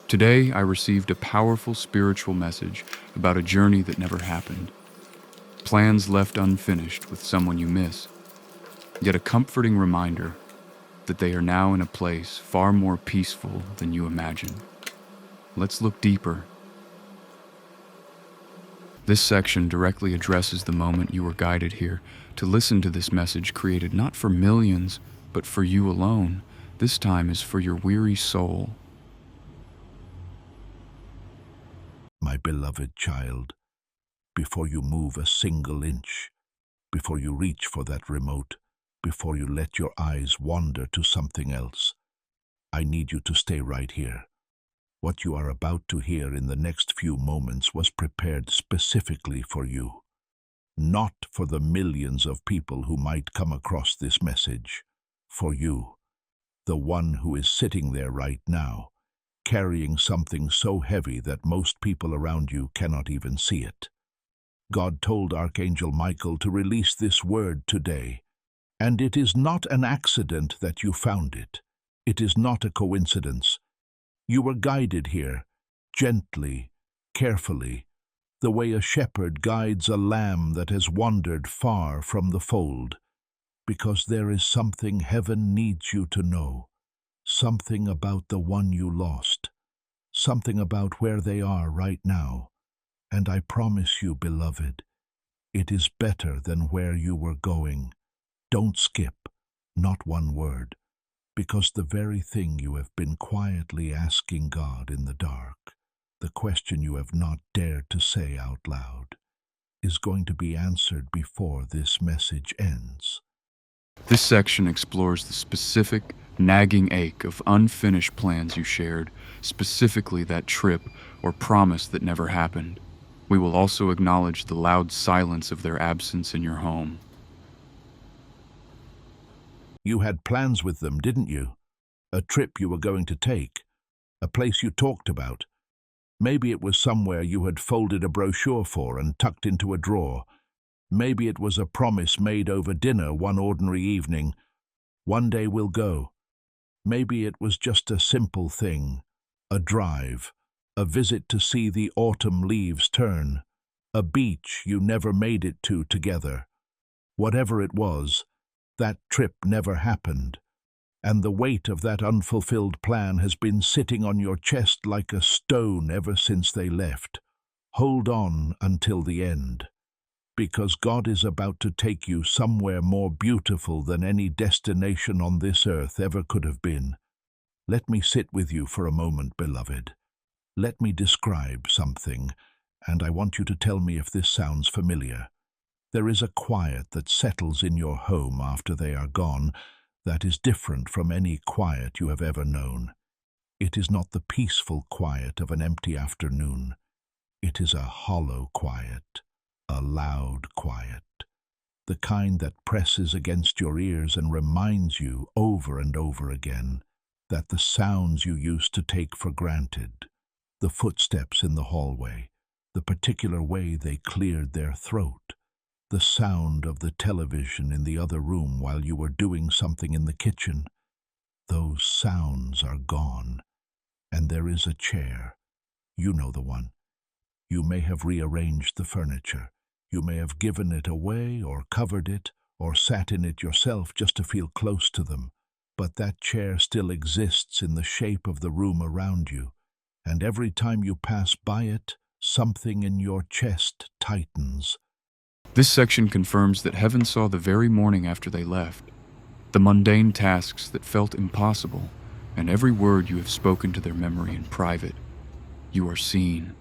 Today, I received a powerful spiritual message about a journey that never happened. Plans left unfinished with someone you miss, yet a comforting reminder that they are now in a place far more peaceful than you imagine. Let's look deeper. This section directly addresses the moment you were guided here to listen to this message created not for millions, but for you alone. This time is for your weary soul. My beloved child, before you move a single inch, before you reach for that remote, before you let your eyes wander to something else, I need you to stay right here. What you are about to hear in the next few moments was prepared specifically for you, not for the millions of people who might come across this message. For you, the one who is sitting there right now, carrying something so heavy that most people around you cannot even see it. God told Archangel Michael to release this word today, and it is not an accident that you found it. It is not a coincidence. You were guided here, gently, carefully, the way a shepherd guides a lamb that has wandered far from the fold, because there is something heaven needs you to know, something about the one you lost, something about where they are right now. And I promise you, beloved, it is better than where you were going. Don't skip, not one word, because the very thing you have been quietly asking God in the dark, the question you have not dared to say out loud, is going to be answered before this message ends. This section explores the specific, nagging ache of unfinished plans you shared, specifically that trip or promise that never happened. We will also acknowledge the loud silence of their absence in your home. You had plans with them, didn't you? A trip you were going to take, a place you talked about. Maybe it was somewhere you had folded a brochure for and tucked into a drawer. Maybe it was a promise made over dinner one ordinary evening. One day we'll go. Maybe it was just a simple thing, a drive, a visit to see the autumn leaves turn, a beach you never made it to together. Whatever it was, that trip never happened, and the weight of that unfulfilled plan has been sitting on your chest like a stone ever since they left. Hold on until the end, because God is about to take you somewhere more beautiful than any destination on this earth ever could have been. Let me sit with you for a moment, beloved. Let me describe something, and I want you to tell me if this sounds familiar. There is a quiet that settles in your home after they are gone that is different from any quiet you have ever known. It is not the peaceful quiet of an empty afternoon. It is a hollow quiet, a loud quiet, the kind that presses against your ears and reminds you over and over again that the sounds you used to take for granted, the footsteps in the hallway, the particular way they cleared their throat, the sound of the television in the other room while you were doing something in the kitchen, those sounds are gone, and there is a chair. You know the one. You may have rearranged the furniture. You may have given it away or covered it or sat in it yourself just to feel close to them, but that chair still exists in the shape of the room around you, and every time you pass by it, something in your chest tightens. This section confirms that heaven saw the very morning after they left, the mundane tasks that felt impossible, and every word you have spoken to their memory in private. You are seen.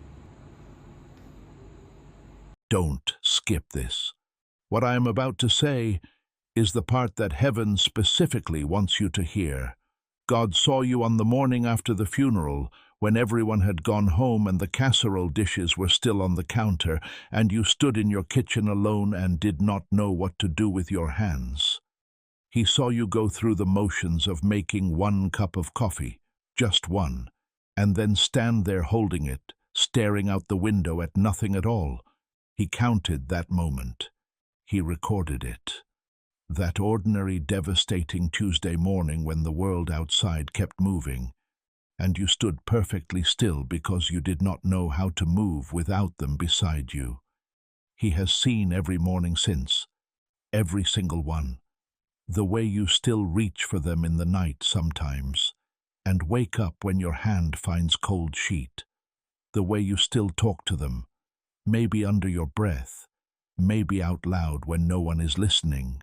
Don't skip this. What I am about to say is the part that heaven specifically wants you to hear. God saw you on the morning after the funeral, when everyone had gone home and the casserole dishes were still on the counter, and you stood in your kitchen alone and did not know what to do with your hands. He saw you go through the motions of making one cup of coffee, just one, and then stand there holding it, staring out the window at nothing at all. He counted that moment. He recorded it. That ordinary, devastating Tuesday morning when the world outside kept moving. and you stood perfectly still because you did not know how to move without them beside you. He has seen every morning since, every single one, the way you still reach for them in the night sometimes, and wake up when your hand finds cold sheet, the way you still talk to them, maybe under your breath, maybe out loud when no one is listening,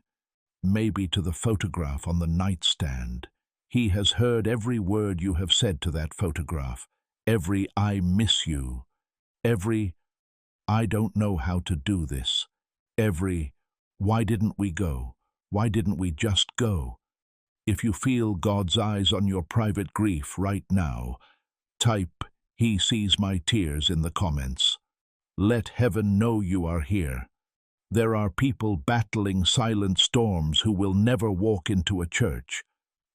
maybe to the photograph on the nightstand. He has heard every word you have said to that photograph, every "I miss you," every "I don't know how to do this," every "Why didn't we go? Why didn't we just go?" If you feel God's eyes on your private grief right now, type "He sees my tears" in the comments. Let heaven know you are here. There are people battling silent storms who will never walk into a church,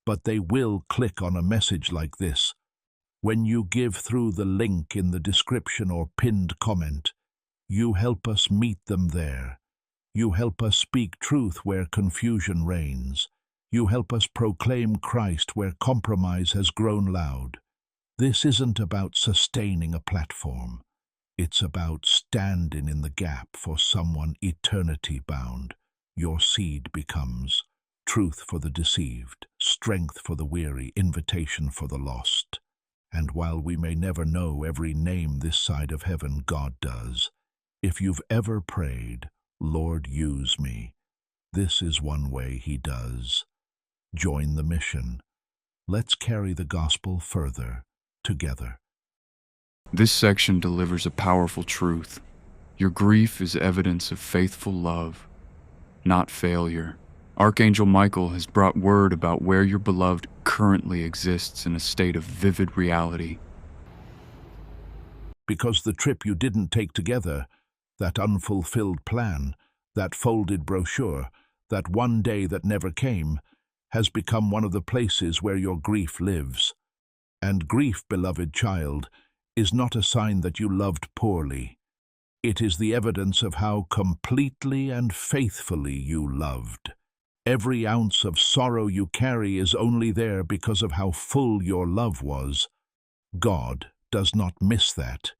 but they will click on a message like this. When you give through the link in the description or pinned comment, you help us meet them there. You help us speak truth where confusion reigns. You help us proclaim Christ where compromise has grown loud. This isn't about sustaining a platform. It's about standing in the gap for someone eternity-bound. Your seed becomes truth for the deceived, strength for the weary, invitation for the lost. And while we may never know every name this side of heaven, God does. If you've ever prayed, "Lord, use me," this is one way He does. Join the mission. Let's carry the gospel further, together. This section delivers a powerful truth. Your grief is evidence of faithful love, not failure. Archangel Michael has brought word about where your beloved currently exists in a state of vivid reality. Because the trip you didn't take together, that unfulfilled plan, that folded brochure, that one day that never came, has become one of the places where your grief lives. And grief, beloved child, is not a sign that you loved poorly. It is the evidence of how completely and faithfully you loved. Every ounce of sorrow you carry is only there because of how full your love was. God does not miss that.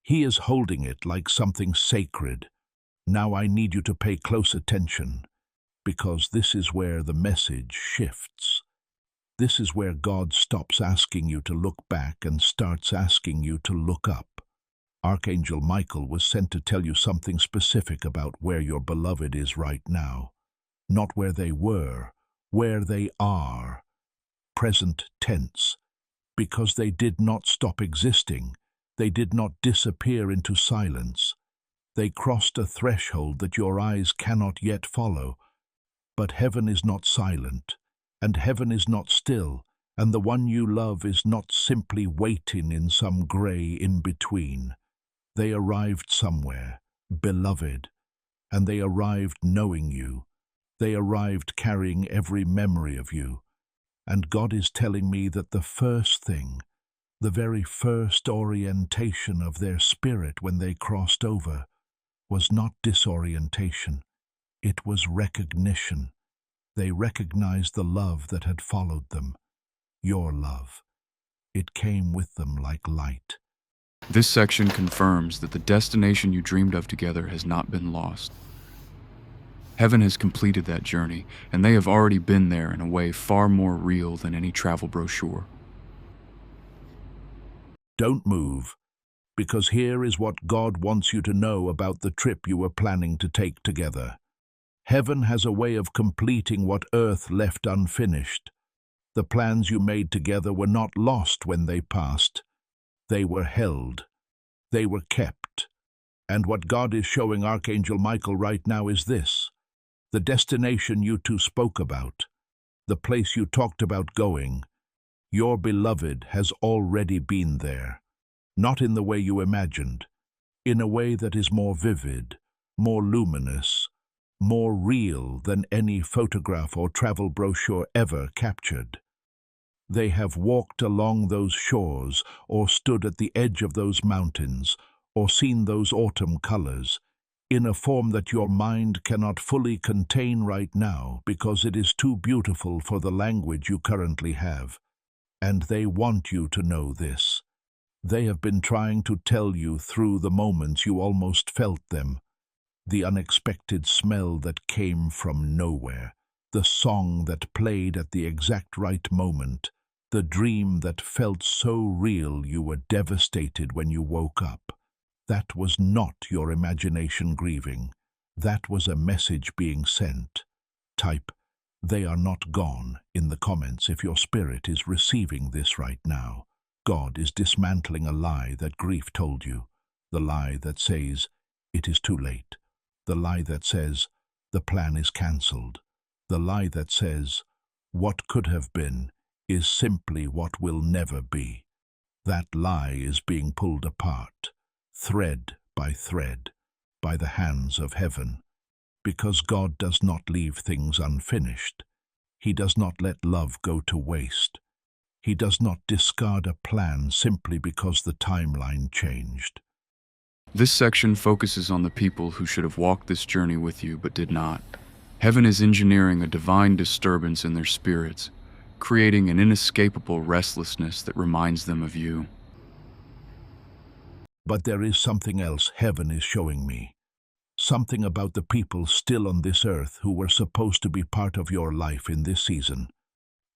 He is holding it like something sacred. Now I need you to pay close attention, because this is where the message shifts. This is where God stops asking you to look back and starts asking you to look up. Archangel Michael was sent to tell you something specific about where your beloved is right now. Not where they were, where they are. Present tense. Because they did not stop existing. They did not disappear into silence. They crossed a threshold that your eyes cannot yet follow. But heaven is not silent, and heaven is not still, and the one you love is not simply waiting in some gray in-between. They arrived somewhere, beloved, and they arrived knowing you. They arrived carrying every memory of you. And God is telling me that the first thing, the very first orientation of their spirit when they crossed over, was not disorientation. It was recognition. They recognized the love that had followed them, your love. It came with them like light. This section confirms that the destination you dreamed of together has not been lost. Heaven has completed that journey, and they have already been there in a way far more real than any travel brochure. Don't move, because here is what God wants you to know about the trip you were planning to take together. Heaven has a way of completing what earth left unfinished. The plans you made together were not lost when they passed. They were held. They were kept. And what God is showing Archangel Michael right now is this. The destination you two spoke about, the place you talked about going, your beloved has already been there. Not in the way you imagined, in a way that is more vivid, more luminous, more real than any photograph or travel brochure ever captured. They have walked along those shores, or stood at the edge of those mountains, or seen those autumn colors, in a form that your mind cannot fully contain right now because it is too beautiful for the language you currently have. And they want you to know this. They have been trying to tell you through the moments you almost felt them, the unexpected smell that came from nowhere, the song that played at the exact right moment, the dream that felt so real you were devastated when you woke up. That was not your imagination grieving. That was a message being sent. Type, "They are not gone," in the comments if your spirit is receiving this right now. God is dismantling a lie that grief told you, the lie that says, "It is too late," the lie that says, "The plan is cancelled," the lie that says, "What could have been is simply what will never be." That lie is being pulled apart, thread by thread, by the hands of heaven, because God does not leave things unfinished. He does not let love go to waste. He does not discard a plan simply because the timeline changed. This section focuses on the people who should have walked this journey with you but did not. Heaven is engineering a divine disturbance in their spirits, creating an inescapable restlessness that reminds them of you. But there is something else heaven is showing me. Something about the people still on this earth who were supposed to be part of your life in this season.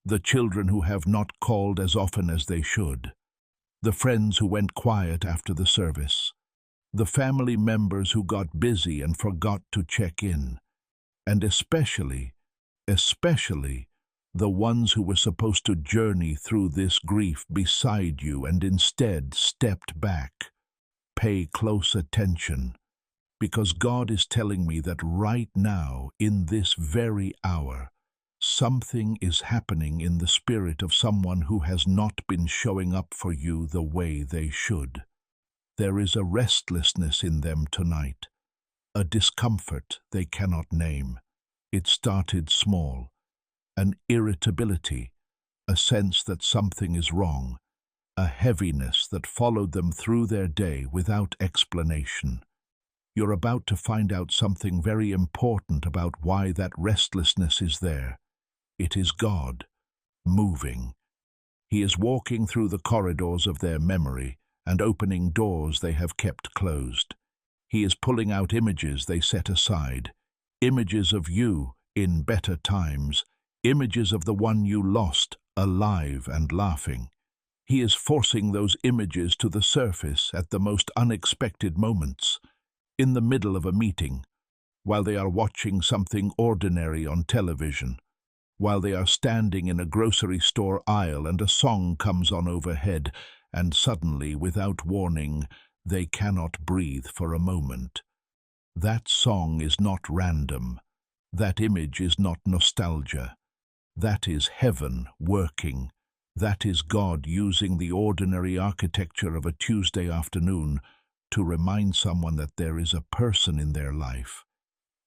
The children who have not called as often as they should. The friends who went quiet after the service. The family members who got busy and forgot to check in. And especially, the ones who were supposed to journey through this grief beside you and instead stepped back. Pay close attention, because God is telling me that right now, in this very hour, something is happening in the spirit of someone who has not been showing up for you the way they should. There is a restlessness in them tonight, a discomfort they cannot name. It started small, an irritability, a sense that something is wrong, a heaviness that followed them through their day without explanation. You're about to find out something very important about why that restlessness is there. It is God, moving. He is walking through the corridors of their memory and opening doors they have kept closed. He is pulling out images they set aside, images of you in better times, images of the one you lost, alive and laughing. He is forcing those images to the surface at the most unexpected moments, in the middle of a meeting, while they are watching something ordinary on television, while they are standing in a grocery store aisle and a song comes on overhead, and suddenly, without warning, they cannot breathe for a moment. That song is not random. That image is not nostalgia. That is heaven working. That is God using the ordinary architecture of a Tuesday afternoon to remind someone that there is a person in their life,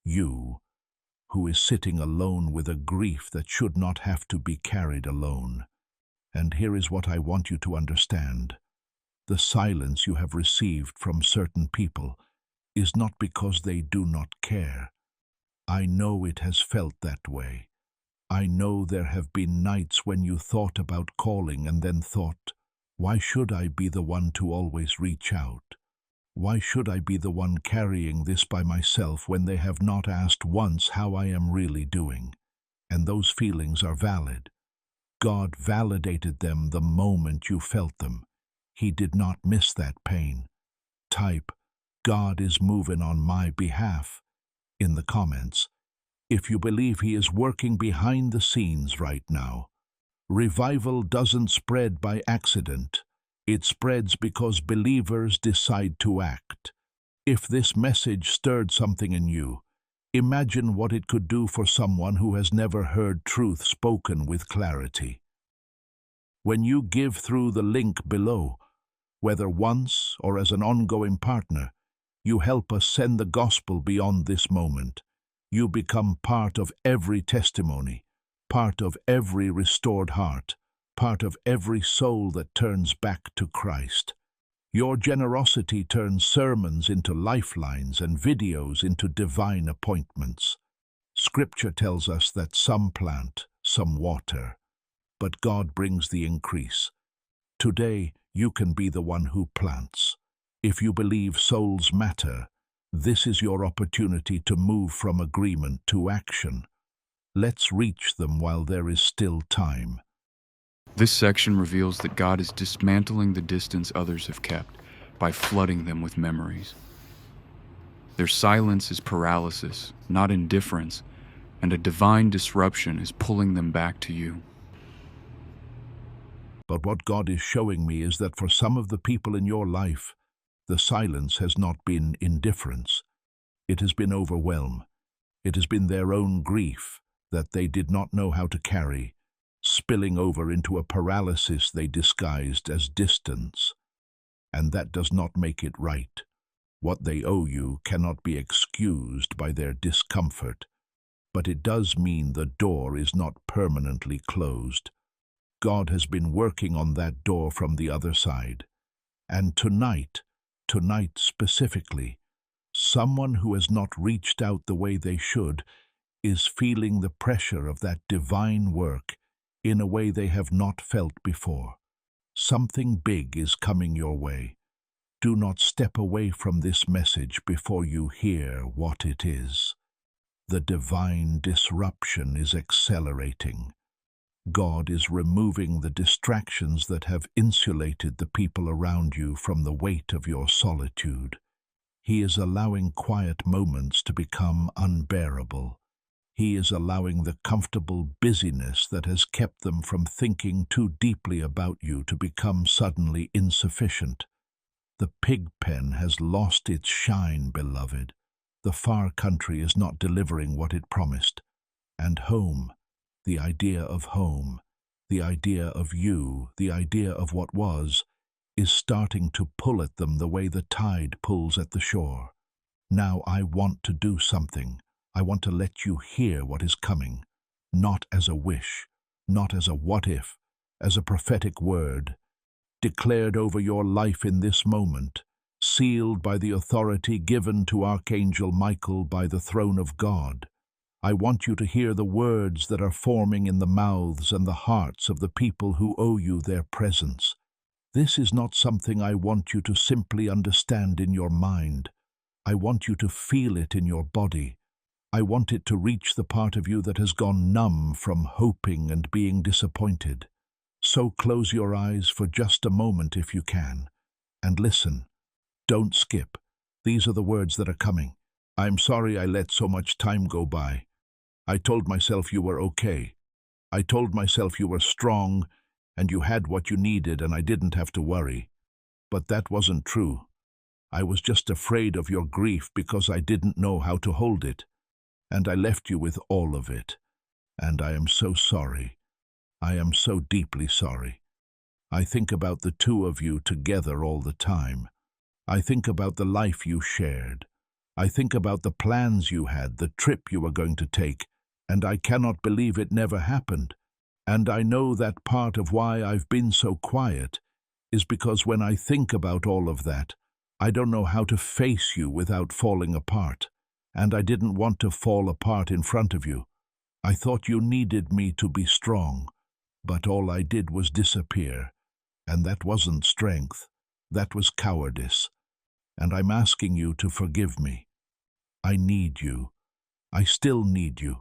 you, who is sitting alone with a grief that should not have to be carried alone. And here is what I want you to understand. The silence you have received from certain people is not because they do not care. I know it has felt that way. I know there have been nights when you thought about calling and then thought, why should I be the one to always reach out? Why should I be the one carrying this by myself when they have not asked once how I am really doing? And those feelings are valid. God validated them the moment you felt them. He did not miss that pain. Type, "God is moving on my behalf," in the comments, if you believe He is working behind the scenes right now. Revival doesn't spread by accident. It spreads because believers decide to act. If this message stirred something in you, imagine what it could do for someone who has never heard truth spoken with clarity. When you give through the link below, whether once or as an ongoing partner, you help us send the gospel beyond this moment. You become part of every testimony, part of every restored heart, part of every soul that turns back to Christ. Your generosity turns sermons into lifelines and videos into divine appointments. Scripture tells us that some plant, some water, but God brings the increase. Today, you can be the one who plants. If you believe souls matter, this is your opportunity to move from agreement to action. Let's reach them while there is still time. This section reveals that God is dismantling the distance others have kept by flooding them with memories. Their silence is paralysis, not indifference, and a divine disruption is pulling them back to you. But what God is showing me is that for some of the people in your life, the silence has not been indifference. It has been overwhelm. It has been their own grief that they did not know how to carry, spilling over into a paralysis they disguised as distance. And that does not make it right. What they owe you cannot be excused by their discomfort, but it does mean the door is not permanently closed. God has been working on that door from the other side. And tonight specifically, someone who has not reached out the way they should is feeling the pressure of that divine work in a way they have not felt before. Something big is coming your way. Do not step away from this message before you hear what it is. The divine disruption is accelerating. God is removing the distractions that have insulated the people around you from the weight of your solitude. He is allowing quiet moments to become unbearable. He is allowing the comfortable busyness that has kept them from thinking too deeply about you to become suddenly insufficient. The pig pen has lost its shine, beloved. The far country is not delivering what it promised. And home, the idea of home, the idea of you, the idea of what was, is starting to pull at them the way the tide pulls at the shore. Now I want to do something. I want to let you hear what is coming, not as a wish, not as a what if, as a prophetic word, declared over your life in this moment, sealed by the authority given to Archangel Michael by the throne of God. I want you to hear the words that are forming in the mouths and the hearts of the people who owe you their presence. This is not something I want you to simply understand in your mind. I want you to feel it in your body. I want it to reach the part of you that has gone numb from hoping and being disappointed. So close your eyes for just a moment if you can, and listen. Don't skip. These are the words that are coming. I'm sorry I let so much time go by. I told myself you were okay. I told myself you were strong and you had what you needed and I didn't have to worry. But that wasn't true. I was just afraid of your grief because I didn't know how to hold it. And I left you with all of it. And I am so sorry. I am so deeply sorry. I think about the two of you together all the time. I think about the life you shared. I think about the plans you had, the trip you were going to take, and I cannot believe it never happened. And I know that part of why I've been so quiet is because when I think about all of that, I don't know how to face you without falling apart. And I didn't want to fall apart in front of you. I thought you needed me to be strong, but all I did was disappear. And that wasn't strength, that was cowardice. And I'm asking you to forgive me. I need you. I still need you.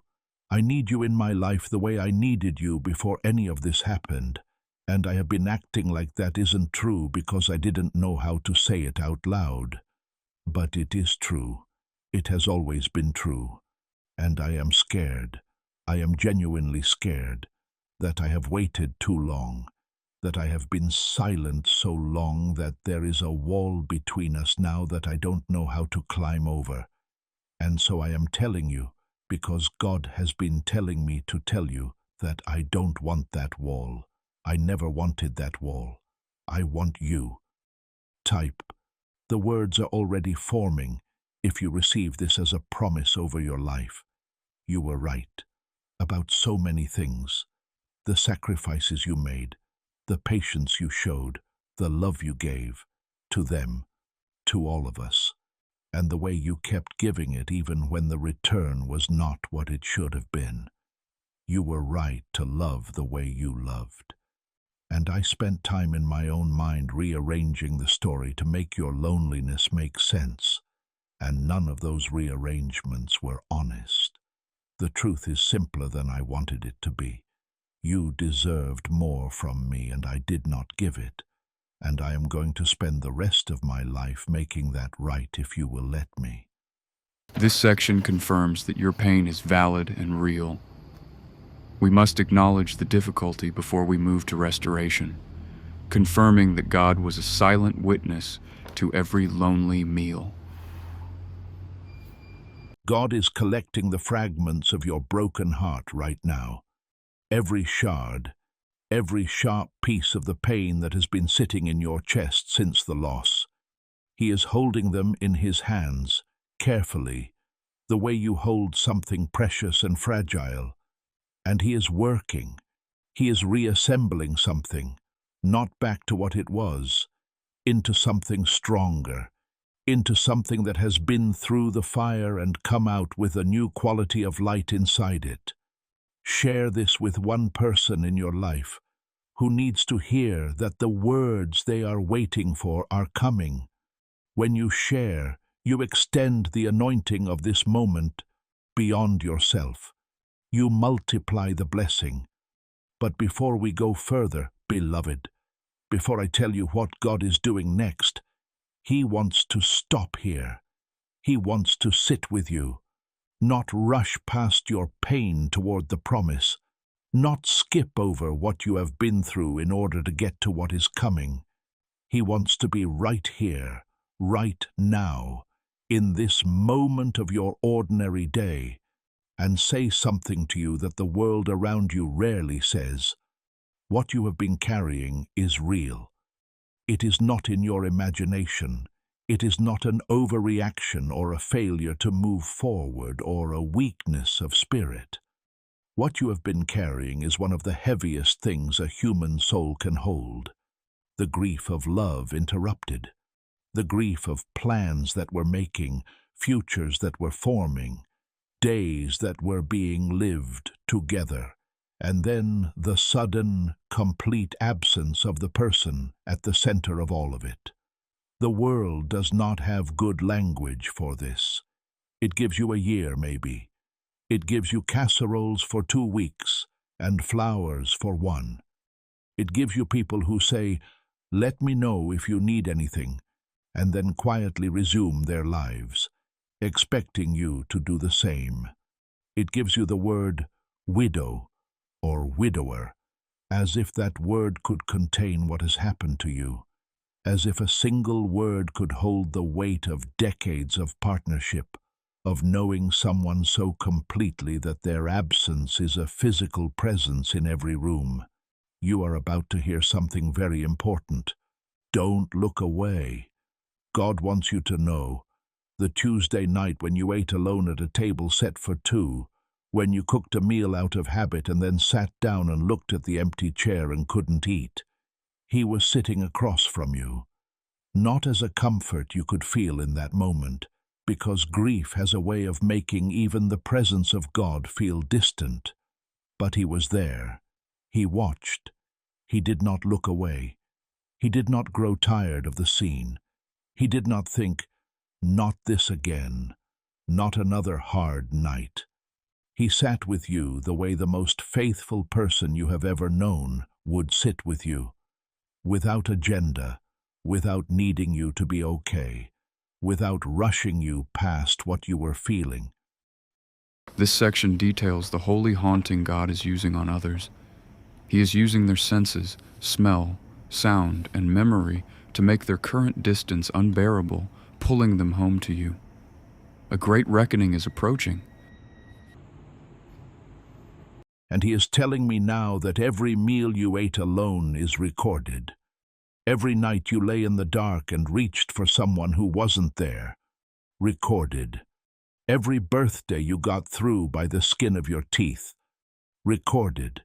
I need you in my life the way I needed you before any of this happened. And I have been acting like that isn't true because I didn't know how to say it out loud. But it is true. It has always been true. And I am scared. I am genuinely scared that I have waited too long, that I have been silent so long that there is a wall between us now that I don't know how to climb over. And so I am telling you, because God has been telling me to tell you that I don't want that wall. I never wanted that wall. I want you. Type. The words are already forming if you receive this as a promise over your life. You were right about so many things. The sacrifices you made, the patience you showed, the love you gave to them, to all of us, and the way you kept giving it even when the return was not what it should have been. You were right to love the way you loved. And I spent time in my own mind rearranging the story to make your loneliness make sense. And none of those rearrangements were honest. The truth is simpler than I wanted it to be. You deserved more from me, and I did not give it. And I am going to spend the rest of my life making that right if you will let me. This section confirms that your pain is valid and real. We must acknowledge the difficulty before we move to restoration, confirming that God was a silent witness to every lonely meal. God is collecting the fragments of your broken heart right now. Every shard, every sharp piece of the pain that has been sitting in your chest since the loss. He is holding them in his hands, carefully, the way you hold something precious and fragile. And he is working. He is reassembling something, not back to what it was, into something stronger, into something that has been through the fire and come out with a new quality of light inside it. Share this with one person in your life who needs to hear that the words they are waiting for are coming. When you share, you extend the anointing of this moment beyond yourself. You multiply the blessing. But before we go further, beloved, before I tell you what God is doing next, He wants to stop here. He wants to sit with you, not rush past your pain toward the promise, not skip over what you have been through in order to get to what is coming. He wants to be right here, right now, in this moment of your ordinary day, and say something to you that the world around you rarely says. What you have been carrying is real. It is not in your imagination. It is not an overreaction or a failure to move forward or a weakness of spirit. What you have been carrying is one of the heaviest things a human soul can hold. The grief of love interrupted. The grief of plans that were making, futures that were forming, days that were being lived together, and then the sudden, complete absence of the person at the center of all of it. The world does not have good language for this. It gives you a year, maybe. It gives you casseroles for 2 weeks and flowers for 1. It gives you people who say, "Let me know if you need anything," and then quietly resume their lives, expecting you to do the same. It gives you the word widow or widower, as if that word could contain what has happened to you, as if a single word could hold the weight of decades of partnership, of knowing someone so completely that their absence is a physical presence in every room. You are about to hear something very important. Don't look away. God wants you to know. The Tuesday night when you ate alone at a table set for 2, when you cooked a meal out of habit and then sat down and looked at the empty chair and couldn't eat, He was sitting across from you. Not as a comfort you could feel in that moment, because grief has a way of making even the presence of God feel distant. But He was there. He watched. He did not look away. He did not grow tired of the scene. He did not think, "Not this again, not another hard night." He sat with you the way the most faithful person you have ever known would sit with you, without agenda, without needing you to be okay, without rushing you past what you were feeling. This section details the holy haunting God is using on others. He is using their senses, smell, sound, and memory to make their current distance unbearable, pulling them home to you. A great reckoning is approaching. And He is telling me now that every meal you ate alone is recorded. Every night you lay in the dark and reached for someone who wasn't there, recorded. Every birthday you got through by the skin of your teeth, recorded.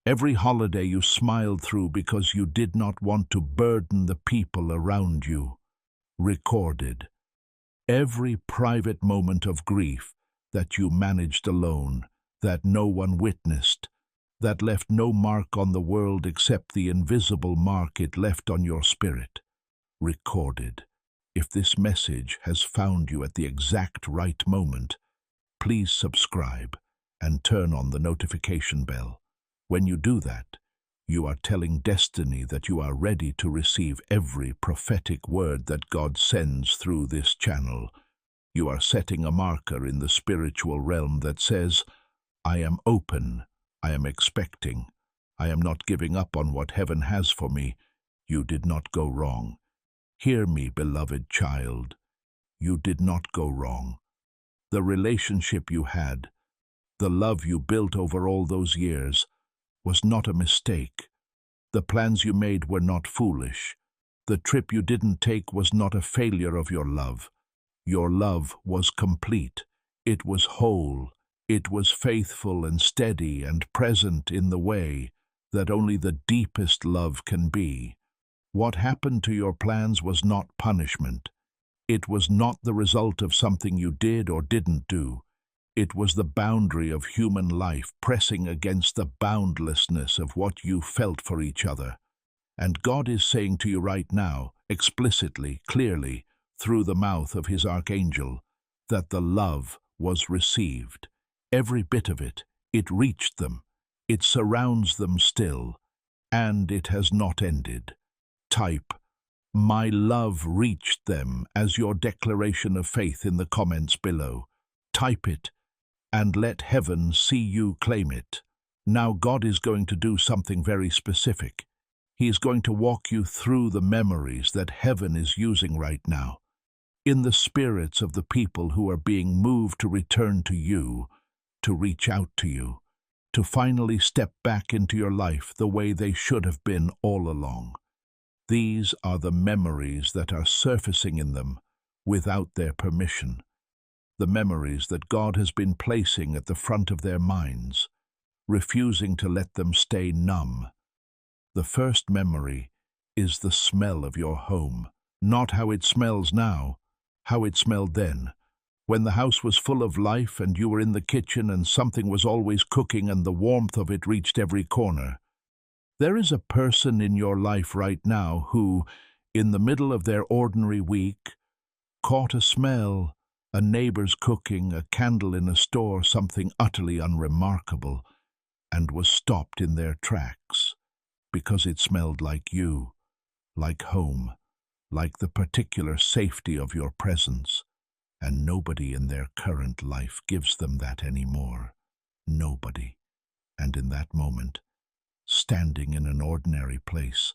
Every holiday you smiled through because you did not want to burden the people around you, recorded. Every private moment of grief that you managed alone, that no one witnessed, that left no mark on the world except the invisible mark it left on your spirit, recorded. If this message has found you at the exact right moment, please subscribe and turn on the notification bell. When you do that, you are telling destiny that you are ready to receive every prophetic word that God sends through this channel. You are setting a marker in the spiritual realm that says, I am open, I am expecting, I am not giving up on what heaven has for me. You did not go wrong. Hear me, beloved child. You did not go wrong. The relationship you had, the love you built over all those years, was not a mistake. The plans you made were not foolish. The trip you didn't take was not a failure of your love. Your love was complete. It was whole. It was faithful and steady and present in the way that only the deepest love can be. What happened to your plans was not punishment. It was not the result of something you did or didn't do. It was the boundary of human life pressing against the boundlessness of what you felt for each other. And God is saying to you right now, explicitly, clearly, through the mouth of his archangel, that the love was received. Every bit of it, it reached them. It surrounds them still, and it has not ended. Type, "My love reached them," as your declaration of faith in the comments below. Type it, and let heaven see you claim it. Now God is going to do something very specific. He is going to walk you through the memories that heaven is using right now, in the spirits of the people who are being moved to return to you, to reach out to you, to finally step back into your life the way they should have been all along. These are the memories that are surfacing in them without their permission, the memories that God has been placing at the front of their minds, refusing to let them stay numb. The first memory is the smell of your home, not how it smells now, how it smelled then, when the house was full of life and you were in the kitchen and something was always cooking and the warmth of it reached every corner. There is a person in your life right now who, in the middle of their ordinary week, caught a smell, a neighbor's cooking, a candle in a store, something utterly unremarkable, and was stopped in their tracks because it smelled like you, like home, like the particular safety of your presence, and nobody in their current life gives them that anymore. Nobody. And in that moment, standing in an ordinary place,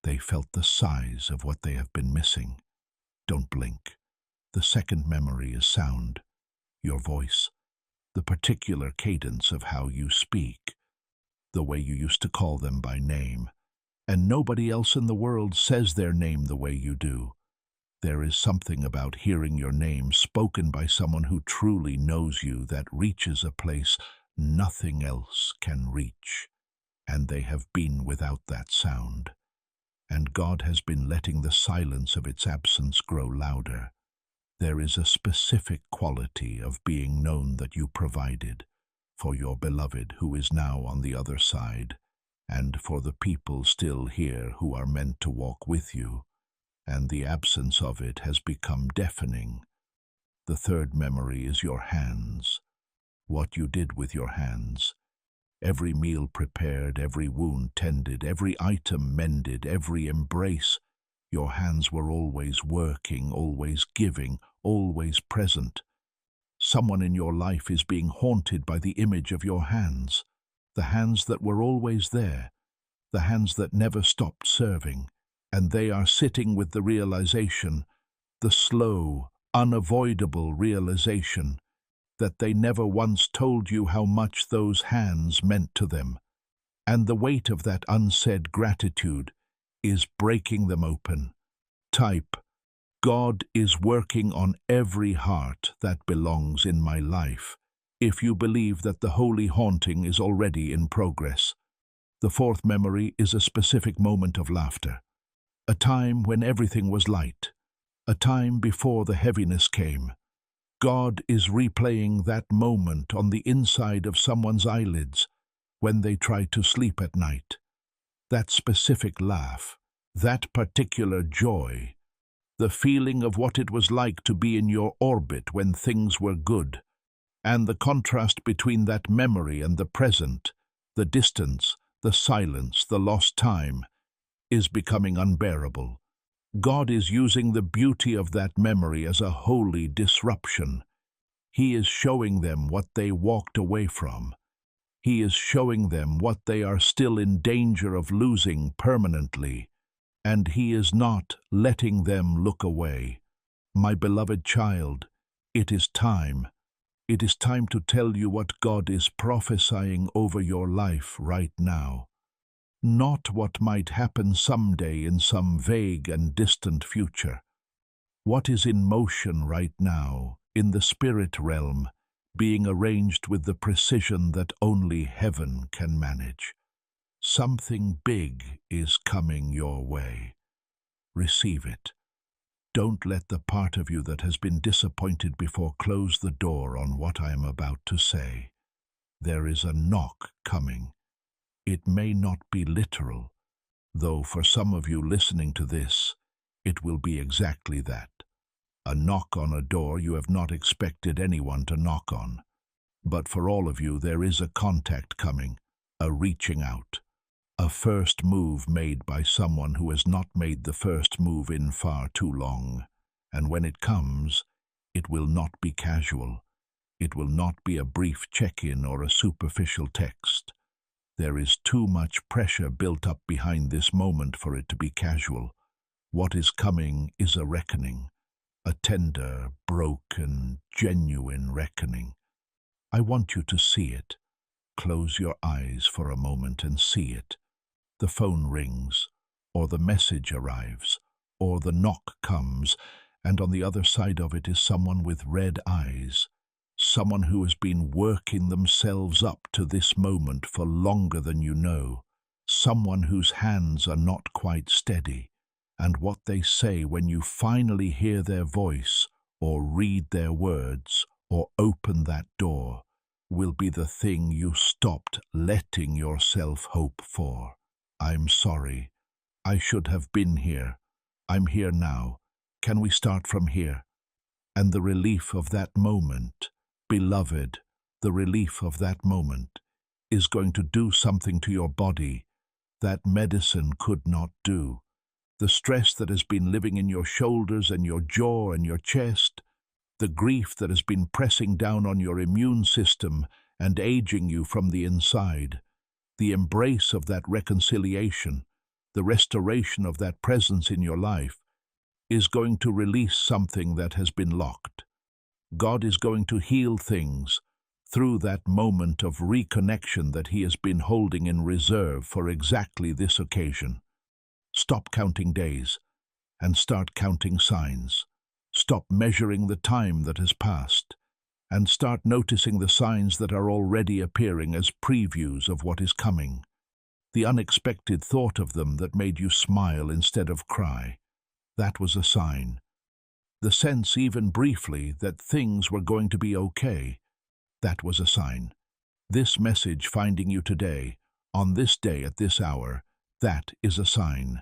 they felt the size of what they have been missing. Don't blink. The second memory is sound, your voice, the particular cadence of how you speak, the way you used to call them by name, and nobody else in the world says their name the way you do. There is something about hearing your name spoken by someone who truly knows you that reaches a place nothing else can reach. And they have been without that sound. And God has been letting the silence of its absence grow louder. There is a specific quality of being known that you provided for your beloved who is now on the other side, and for the people still here who are meant to walk with you, and the absence of it has become deafening. The third memory is your hands, what you did with your hands. Every meal prepared, every wound tended, every item mended, every embrace. Your hands were always working, always giving, always present. Someone in your life is being haunted by the image of your hands, the hands that were always there, the hands that never stopped serving, and they are sitting with the realization, the slow, unavoidable realization, that they never once told you how much those hands meant to them, and the weight of that unsaid gratitude is breaking them open. Type, God is working on every heart that belongs in my life, if you believe that the holy haunting is already in progress. The fourth memory is a specific moment of laughter, a time when everything was light, a time before the heaviness came. God is replaying that moment on the inside of someone's eyelids when they try to sleep at night. That specific laugh, that particular joy, the feeling of what it was like to be in your orbit when things were good, and the contrast between that memory and the present, the distance, the silence, the lost time, is becoming unbearable. God is using the beauty of that memory as a holy disruption. He is showing them what they walked away from. He is showing them what they are still in danger of losing permanently, and He is not letting them look away. My beloved child, it is time. It is time to tell you what God is prophesying over your life right now. Not what might happen someday in some vague and distant future. What is in motion right now, in the spirit realm, being arranged with the precision that only heaven can manage. Something big is coming your way. Receive it. Don't let the part of you that has been disappointed before close the door on what I am about to say. There is a knock coming. It may not be literal, though for some of you listening to this, it will be exactly that. A knock on a door you have not expected anyone to knock on. But for all of you, there is a contact coming, a reaching out, a first move made by someone who has not made the first move in far too long. And when it comes, it will not be casual. It will not be a brief check-in or a superficial text. There is too much pressure built up behind this moment for it to be casual. What is coming is a reckoning, a tender, broken, genuine reckoning. I want you to see it. Close your eyes for a moment and see it. The phone rings, or the message arrives, or the knock comes, and on the other side of it is someone with red eyes, someone who has been working themselves up to this moment for longer than you know, someone whose hands are not quite steady, and what they say when you finally hear their voice, or read their words, or open that door, will be the thing you stopped letting yourself hope for. I'm sorry. I should have been here. I'm here now. Can we start from here? And the relief of that moment, beloved, the relief of that moment is going to do something to your body that medicine could not do. The stress that has been living in your shoulders and your jaw and your chest, the grief that has been pressing down on your immune system and aging you from the inside, the embrace of that reconciliation, the restoration of that presence in your life, is going to release something that has been locked. God is going to heal things through that moment of reconnection that He has been holding in reserve for exactly this occasion. Stop counting days and start counting signs. Stop measuring the time that has passed and start noticing the signs that are already appearing as previews of what is coming. The unexpected thought of them that made you smile instead of cry. That was a sign. The sense, even briefly, that things were going to be okay. That was a sign. This message finding you today, on this day at this hour, that is a sign.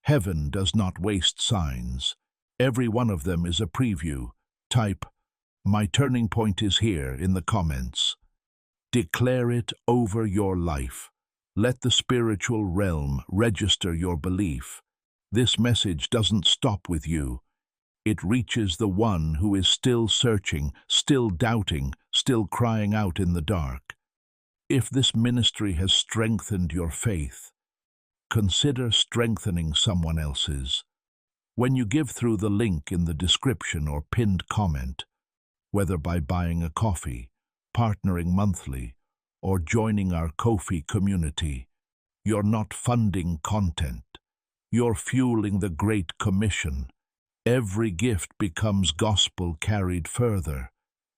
Heaven does not waste signs. Every one of them is a preview. Type, "My turning point is here," in the comments. Declare it over your life. Let the spiritual realm register your belief. This message doesn't stop with you. It reaches the one who is still searching, still doubting, still crying out in the dark. If this ministry has strengthened your faith, consider strengthening someone else's. When you give through the link in the description or pinned comment, whether by buying a coffee, partnering monthly, or joining our Ko-fi community, you're not funding content. You're fueling the Great Commission. Every gift becomes gospel carried further.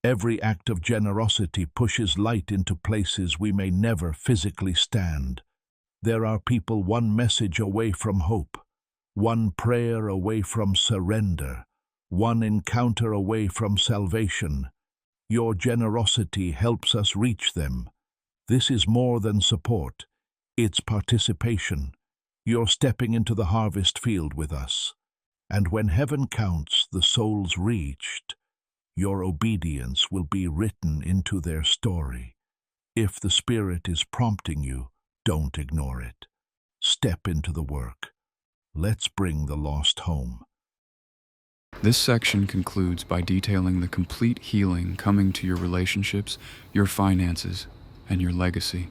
Every act of generosity pushes light into places we may never physically stand. There are people one message away from hope, one prayer away from surrender, one encounter away from salvation. Your generosity helps us reach them. This is more than support. It's participation. You're stepping into the harvest field with us. And when heaven counts the souls reached, your obedience will be written into their story. If the Spirit is prompting you, don't ignore it. Step into the work. Let's bring the lost home. This section concludes by detailing the complete healing coming to your relationships, your finances, and your legacy.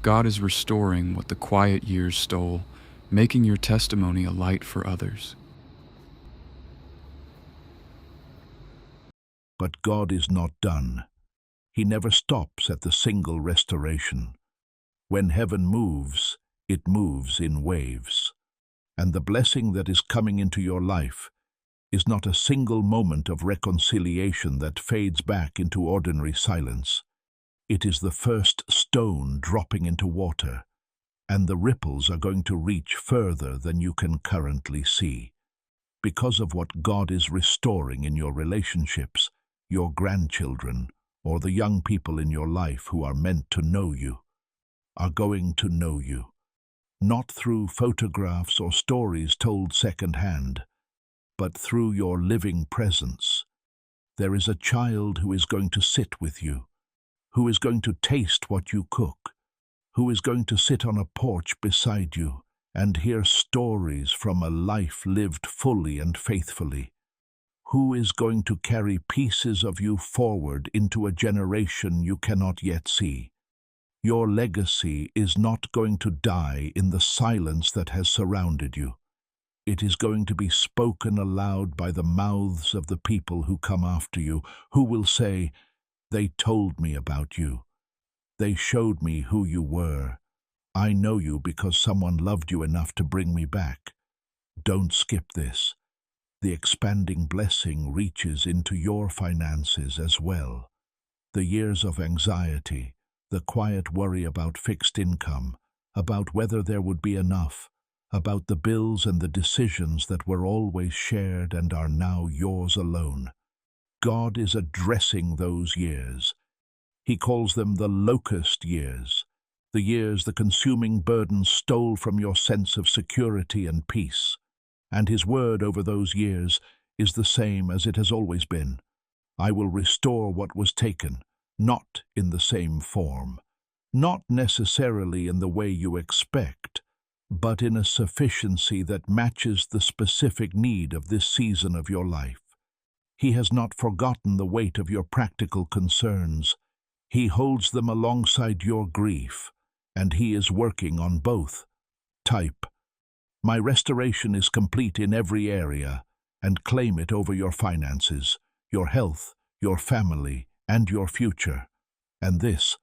God is restoring what the quiet years stole, making your testimony a light for others. But God is not done. He never stops at the single restoration. When heaven moves, it moves in waves. And the blessing that is coming into your life is not a single moment of reconciliation that fades back into ordinary silence. It is the first stone dropping into water, and the ripples are going to reach further than you can currently see. Because of what God is restoring in your relationships, your grandchildren, or the young people in your life who are meant to know you, are going to know you. Not through photographs or stories told secondhand, but through your living presence. There is a child who is going to sit with you, who is going to taste what you cook, who is going to sit on a porch beside you and hear stories from a life lived fully and faithfully, who is going to carry pieces of you forward into a generation you cannot yet see. Your legacy is not going to die in the silence that has surrounded you. It is going to be spoken aloud by the mouths of the people who come after you, who will say, "They told me about you. They showed me who you were. I know you because someone loved you enough to bring me back." Don't skip this. The expanding blessing reaches into your finances as well. The years of anxiety, the quiet worry about fixed income, about whether there would be enough, about the bills and the decisions that were always shared and are now yours alone. God is addressing those years. He calls them the locust years, the years the consuming burden stole from your sense of security and peace. And His word over those years is the same as it has always been. I will restore what was taken, not in the same form, not necessarily in the way you expect, but in a sufficiency that matches the specific need of this season of your life. He has not forgotten the weight of your practical concerns. He holds them alongside your grief, and He is working on both. Type, "My restoration is complete in every area," and claim it over your finances, your health, your family, and your future. And this,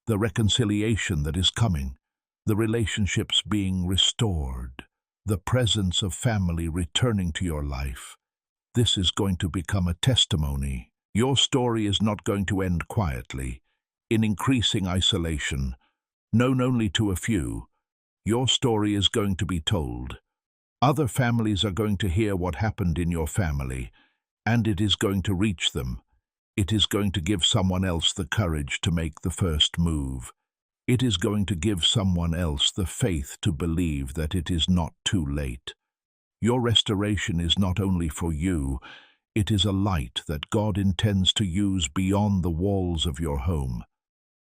the reconciliation that is coming, the relationships being restored, the presence of family returning to your life. This is going to become a testimony. Your story is not going to end quietly, in increasing isolation, known only to a few. Your story is going to be told. Other families are going to hear what happened in your family, and it is going to reach them. It is going to give someone else the courage to make the first move. It is going to give someone else the faith to believe that it is not too late. Your restoration is not only for you, it is a light that God intends to use beyond the walls of your home.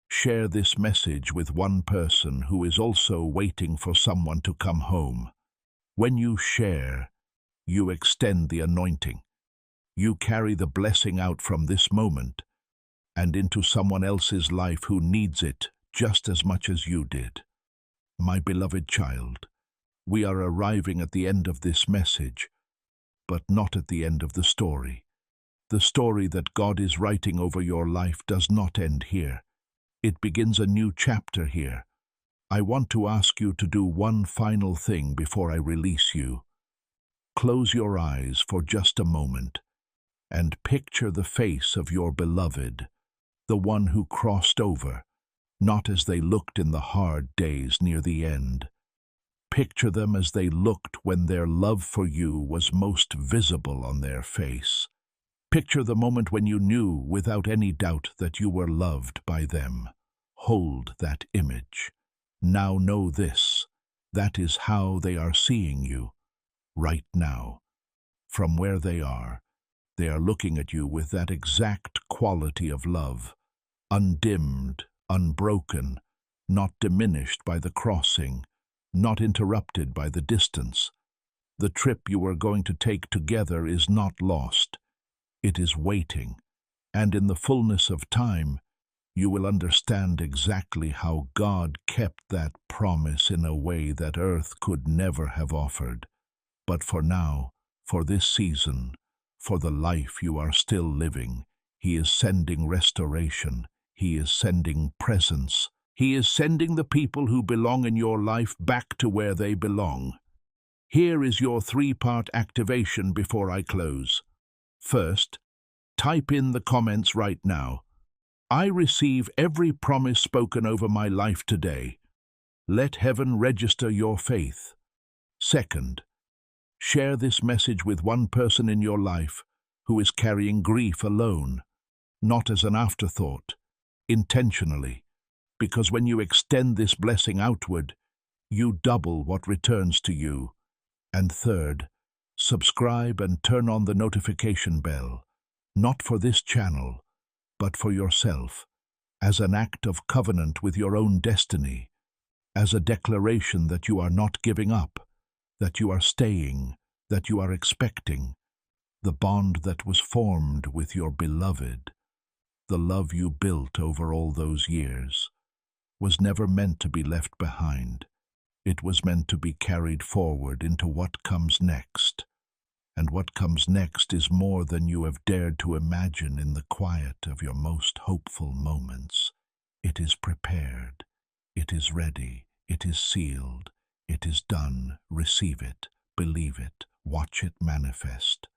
Share this message with one person who is also waiting for someone to come home. When you share, you extend the anointing. You carry the blessing out from this moment and into someone else's life who needs it just as much as you did. My beloved child, we are arriving at the end of this message, but not at the end of the story. The story that God is writing over your life does not end here. It begins a new chapter here. I want to ask you to do one final thing before I release you. Close your eyes for just a moment and picture the face of your beloved, the one who crossed over, not as they looked in the hard days near the end, Picture them as they looked when their love for you was most visible on their face. Picture the moment when you knew without any doubt that you were loved by them. Hold that image. Now know this. That is how they are seeing you right now. From where they are looking at you with that exact quality of love, undimmed, unbroken, not diminished by the crossing, not interrupted by the distance. The trip you are going to take together is not lost. It is waiting, and in the fullness of time, you will understand exactly how God kept that promise in a way that earth could never have offered. But for now, for this season, for the life you are still living, He is sending restoration. He is sending presence. He is sending the people who belong in your life back to where they belong. Here is your 3-part activation before I close. First, type in the comments right now. I receive every promise spoken over my life today. Let heaven register your faith. Second, share this message with one person in your life who is carrying grief alone, not as an afterthought, intentionally, because when you extend this blessing outward, you double what returns to you. And third, subscribe and turn on the notification bell, not for this channel, but for yourself, as an act of covenant with your own destiny, as a declaration that you are not giving up, that you are staying, that you are expecting. The bond that was formed with your beloved, the love you built over all those years, was never meant to be left behind. It was meant to be carried forward into what comes next. And what comes next is more than you have dared to imagine in the quiet of your most hopeful moments. It is prepared. It is ready. It is sealed. It is done. Receive it. Believe it. Watch it manifest.